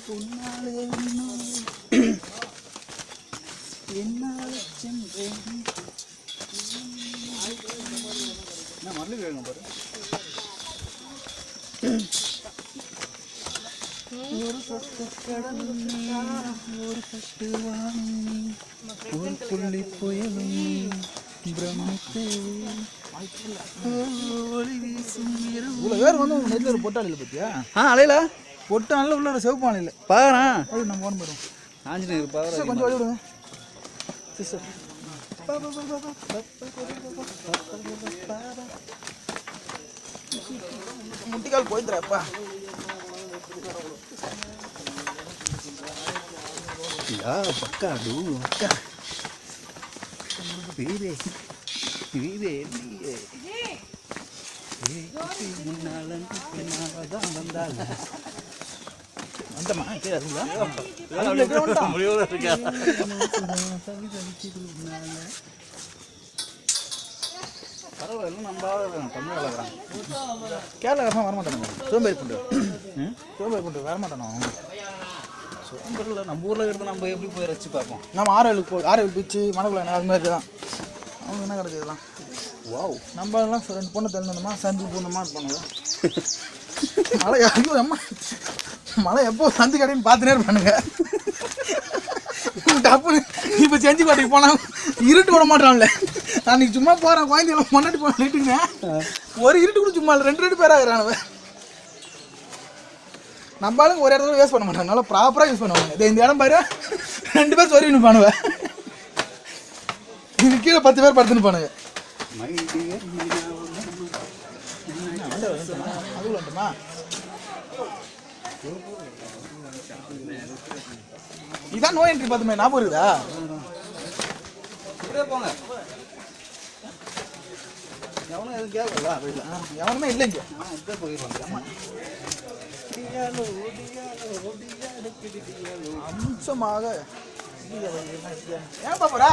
மல்லி வேணும் பாரு. ஒரு சொட்டு கடல் ஒரு சொட்டு வானம் ஒரு புள்ளி புயலும் பிரமித்து ஒளி வீசும் இவ்வளோ பேர் வந்து உங்கள் நெட்டில் ஒரு பொட்டாளியில் பார்த்தியா? அலையில பொட்டாளில் உள்ள ஒரு சிவப்பு அலையில் பாக்குறேன். அது நம்ம ஓன் போயிடும். ஆஞ்சநேயர் பாக்குறேன். கொஞ்சம் வழி விடுங்க sister. முட்டிக்கால் போய்த்துறாப்பா. Ya paka dulu paka. Vive vive vive. Munalan kenapa bandal. Mantap ah, kira dulu. Mulai இருக்கா. பரவாயில்ல நம்ம தமிழ் வளர்க்குறாங்க. கேரளா வர மாட்டானுங்க. சோம்பேறி புண்டு வர மாட்டானோ. சோம்பேறில் நம்ம ஊரில் இருக்கிறது நம்ம எப்படி போய் ரசிச்சு பார்ப்போம். நம்ம ஆரோவில் பீச்சு மணக்குள்ள அது மாதிரி தான். அவங்க என்ன கிடக்குதுலாம். வாவ் நம்ம எல்லாம் 2 பொண்ணு தெரியணுமா சந்து பூர்ணமாக இருப்பானுங்க. மழை ஐயோ அம்மா மழை எப்போ சந்து கடைன்னு பார்த்துனே இருப்பானுங்க. டப்புன்னு இப்போ செஞ்சு பாட்டிக்கு போனால் இருட்டு விட மாட்டான்ல. அன்றைக்கி சும்மா போகிறேன் குழந்தையெல்லாம் முன்னாடி போன இருட்டுங்க. ஒரு இருட்டு கூட சும்மா இல்லை 2 பேர் ஆகிறானவ. நம்மளும் ஒரு இடத்துல வேஸ்ட் பண்ண மாட்டாங்க. நல்லா ப்ராப்பராக யூஸ் பண்ணுவாங்க. இந்த இடம் பாரு 2 பேர் சொருவின்னு பானுவ. இது கீழே 10 பேர் படுத்துன்னு பானுங்க. அது வந்துட்டுமா இதான் நோய் என்ட்ரி பார்த்துமே ஞாபகம் இருக்குதா? போங்க எவனும் எதுவும் கேட்கல. எவனுமே இல்லைங்க. இப்படியே போயிடுவாங்க. அம்சமாக ஏன் பாப்பரா